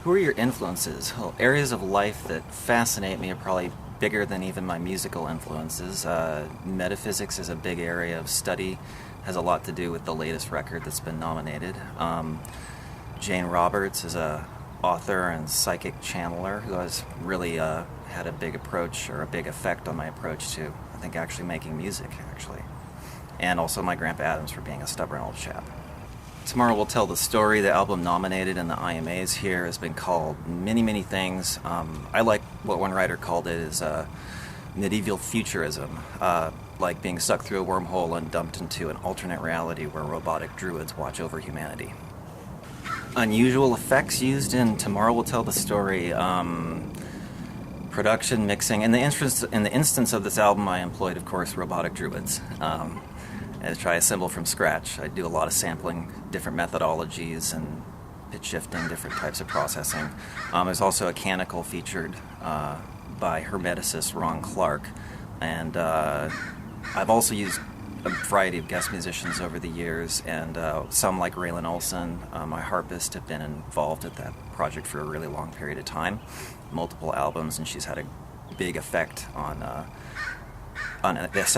Who are your influences? Well, areas of life that fascinate me are probably bigger than even my musical influences. Metaphysics is a big area of study, has a lot to do with the latest record that's been nominated. Jane Roberts is a author and psychic channeler who has really had a big approach or a big effect on my approach to, I think, actually making music, actually. And also my Grandpa Adams for being a stubborn old chap. Tomorrow We'll Tell the Story, the album nominated in the IMAs here, has been called many, many things. I like what one writer called it as medieval futurism, like being sucked through a wormhole and dumped into an alternate reality where robotic druids watch over humanity. Unusual effects used in Tomorrow We'll Tell the Story, production, mixing. In the instance of this album, I employed, of course, robotic druids. As try assemble from scratch. I do a lot of sampling, different methodologies, and pitch shifting, different types of processing. There's also a canticle featured by hermeticist Ron Clark, and I've also used a variety of guest musicians over the years, and some like Raylan Olson, my harpist, have been involved at that project for a really long period of time, multiple albums, and she's had a big effect on the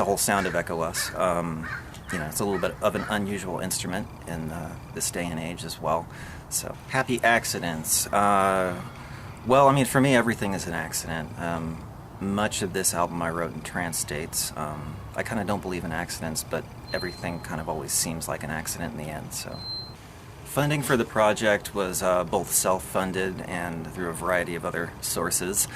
whole sound of Echo Us. It's a little bit of an unusual instrument in this day and age as well. So, happy accidents. For me, everything is an accident. Much of this album I wrote in trance states. I kind of don't believe in accidents, but everything kind of always seems like an accident in the end. So, funding for the project was both self-funded and through a variety of other sources.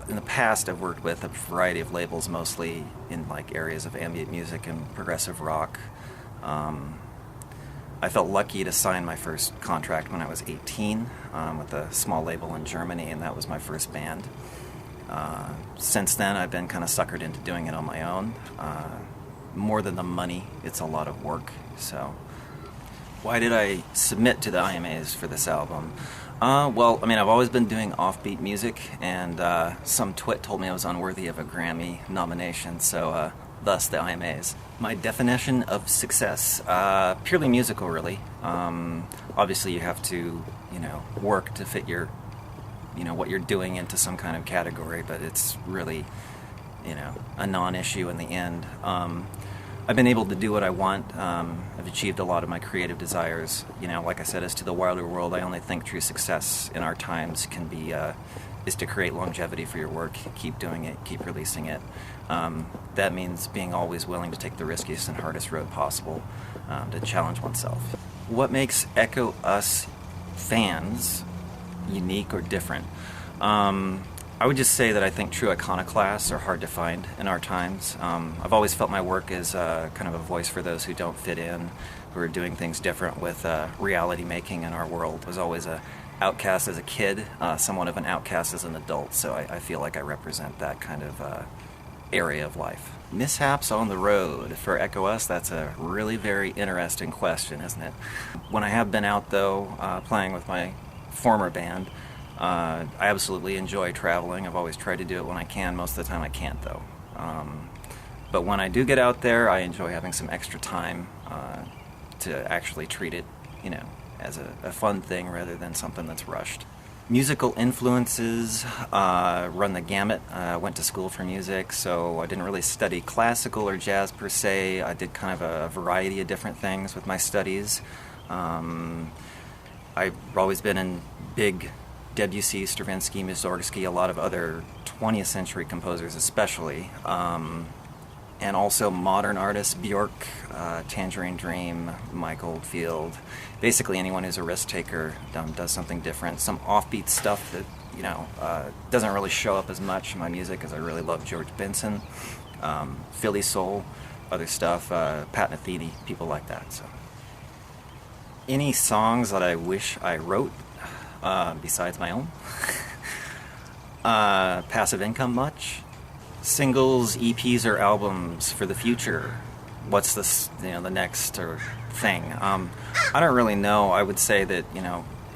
In the past, I've worked with a variety of labels, mostly in like areas of ambient music and progressive rock. I felt lucky to sign my first contract when I was 18 with a small label in Germany, and that was my first band. Since then, I've been kind of suckered into doing it on my own. More than the money, it's a lot of work. So, why did I submit to the IMAs for this album? I've always been doing offbeat music, and some twit told me I was unworthy of a Grammy nomination, so thus the IMAs. My definition of success, purely musical, really. Obviously, you have to, work to fit your, what you're doing into some kind of category, but it's really, a non-issue in the end. I've been able to do what I want. I've achieved a lot of my creative desires. Like I said, as to the wilder world, I only think true success in our times can be is to create longevity for your work, keep doing it, keep releasing it. That means being always willing to take the riskiest and hardest road possible to challenge oneself. What makes Echo Us fans unique or different? I would just say that I think true iconoclasts are hard to find in our times. I've always felt my work is kind of a voice for those who don't fit in, who are doing things different with reality making in our world. I was always an outcast as a kid, somewhat of an outcast as an adult, so I feel like I represent that kind of area of life. Mishaps on the road for Echo Us, that's a really very interesting question, isn't it? When I have been out, though, playing with my former band, I absolutely enjoy traveling. I've always tried to do it when I can. Most of the time I can't, though. But when I do get out there, I enjoy having some extra time to actually treat it, as a fun thing rather than something that's rushed. Musical influences run the gamut. I went to school for music, so I didn't really study classical or jazz per se. I did kind of a variety of different things with my studies. I've always been in big Debussy, Stravinsky, Mussorgsky, a lot of other 20th century composers especially, and also modern artists, Bjork, Tangerine Dream, Mike Oldfield, basically anyone who's a risk taker, does something different, some offbeat stuff that doesn't really show up as much in my music, as I really love George Benson, Philly Soul, other stuff, Pat Metheny, people like that. So, any songs that I wish I wrote besides my own? Passive income much? Singles, EPs, or albums for the future? What's the next thing? I don't really know. I would say that,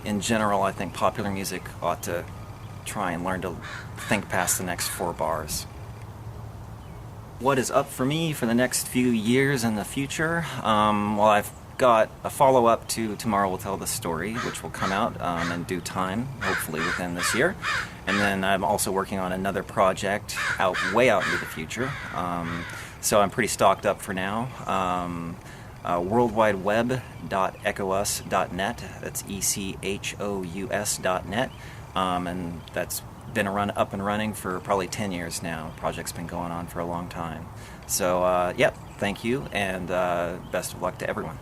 in general, I think popular music ought to try and learn to think past the next 4 bars. What is up for me for the next few years in the future? I've got a follow-up to Tomorrow Will Tell the Story, which will come out in due time, hopefully within this year. And then I'm also working on another project way out into the future. So I'm pretty stocked up for now. worldwideweb.echous.net. That's ECHOUS.net. And that's been up and running for probably 10 years now. The project's been going on for a long time. So, thank you, and best of luck to everyone.